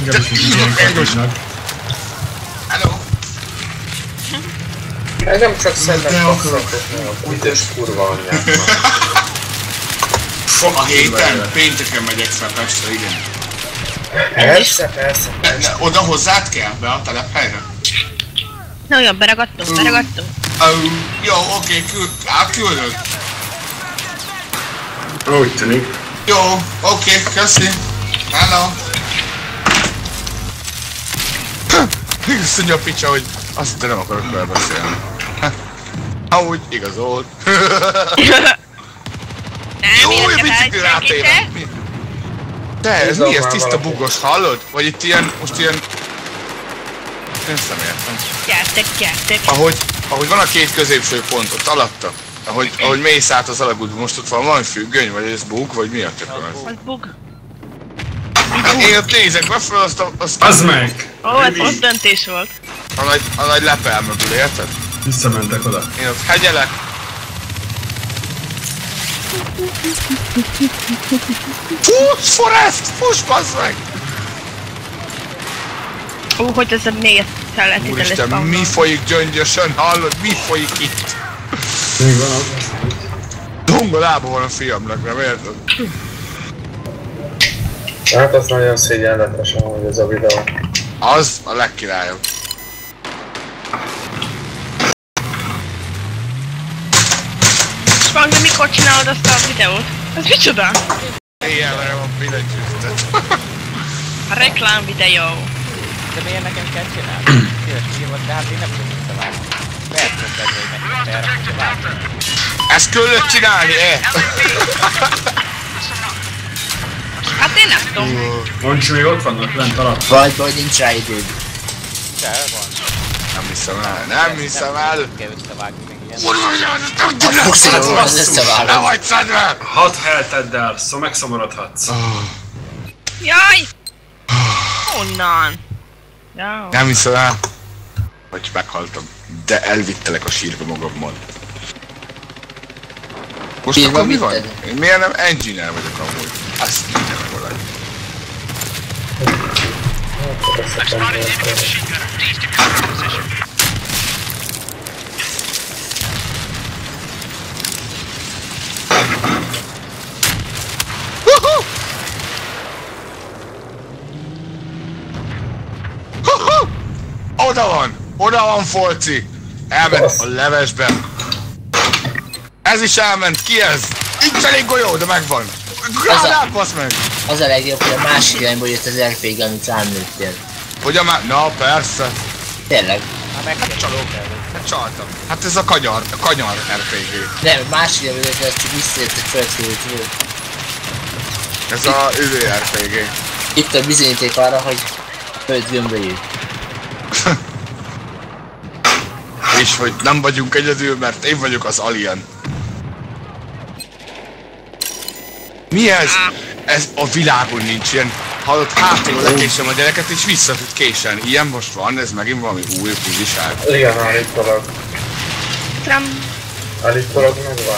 Engem is ilyen kapitnak. Hello! Engem csak szednek passzatokni a büdös kurva anyjáknak. A héten, pénteken megyek fel Pestre, igen. Persze. Oda hozzád kell? Be a telephelyre? Na jó, beragadtunk. Jó, oké, küldök. Úgy tűnik. Jó, oké, köszi. Hello. Köszönjük a picsa, hogy azt hitte nem akarok vele beszélni. Ahogy igazolt. Jó, hogy bicikli rátéve. De ez mi? Ez tiszta bugos, hallod? Vagy itt ilyen, most ilyen... Nem értem. Gyertek. Ahogy van a két középső pont, ott alatta. Ahogy mész át az alagútba, most ott van valami függöny, vagy ez bug, vagy mi a tököm ez? Az bug. Én ott nézek be fel, azt... Az meg! Ó, ez ott döntés volt. A nagy lepel mögül, érted? Visszamentek oda. Én ott hegyelek. Fuss, Forrest! Fuss, bassz meg! Ó, hogy ez a mélyet kellett itt Úristen, mi folyik gyöngyösen, hallod? Mi folyik itt? Még van az. Dongolába van a fiamnak, nem érted? Hát az nagyon szégyenletes amúgy ez a videó. Az a legkirályabb. És valami mikor csinálod azt a videót? Ez micsoda? Éjjelre van billentyűztet. A reklám videó. De miért nekem kell csinálni? Szíves írva, de hát én nem tudom visszavágni. Lehet mondani, hogy nekem terve, vágni. Ezt kellett csinálni, Hát én nem tudom. Moncs, még ott vannak lent alatt. Vagy nincs rá időd. De van. Nem hiszem el. Nem kell összevágni meg ilyen. Fuxiló, az összevágom. Nem vagy szedve! 6 helted el, megszomorodhatsz. Jaj! Honnan? Ja. Nem hiszem el. Hogy meghaltam. De elvittelek a sírba magammal. Most Sírba akkor mi van? vitted? Én miért nem engineer vagyok amúgy? Azt minden megoldani. Oda van Folci! Elment a levesbe. Ez is elment, ki ez? Nincs elég golyó, de megvan. Gránát, basz meg! Az a legjobb, hogy a másik irányból jött az RPG, amit rámlőttél. Hogy a Na persze. Tényleg. Hát csalók el. Hát csaltam. Hát ez a kanyar RPG. Nem, másik irányból jött, ez csak visszajött egy földkörült volt. Ez a RPG. Itt a bizonyíték arra, hogy föld gömbölyű. És hogy nem vagyunk egyedül, mert én vagyok az alien. Mi ez? Ez a világon nincs ilyen. Hallott, hátul lekésem a gyereket és vissza tud késelni. Ilyen most van, ez megint valami új újdonság. Igen, állítólag. Állítólag megvan.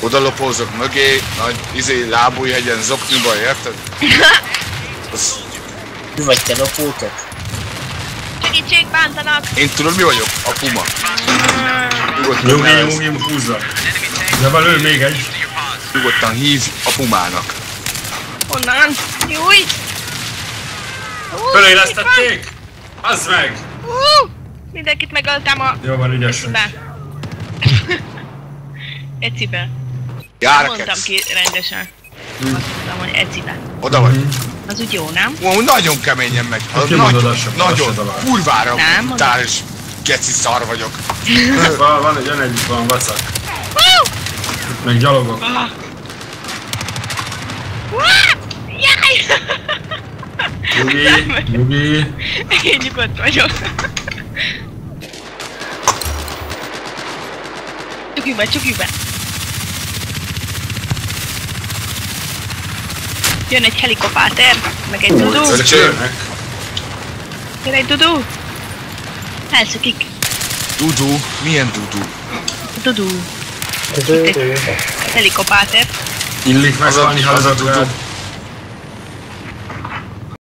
Oda lopózok mögé, nagy lábújhegyen zokniba, érted? Mi vagy te lopótok? Segítség, bántanak! Én tudod mi vagyok? A puma. Nyugi, húzza. De belül még egy. Nyugodtan hív a pumának. Honnan? Júj! Fölélesztették? Az meg! Mindenkit megöltem a... Jó van, ügyes vagy. Ecibe. Járkec. Mondtam ki rendesen. Azt mondtam, hogy ecibe. Oda vagy. Az úgy jó, nem? Nagyon keményen megy. Nagyon, kurvára brutális geci szar vagyok. Van vacak. Meg gyalogok. Jaj! Nyugi. Én nyugodt vagyok. Csukjuk be. Jön egy helikopter, meg egy dudú. Jön egy dudú. Elszökik. Dudú? Milyen dudú? Dudú. Helikopter. Illik meghalni, ha az a dudú.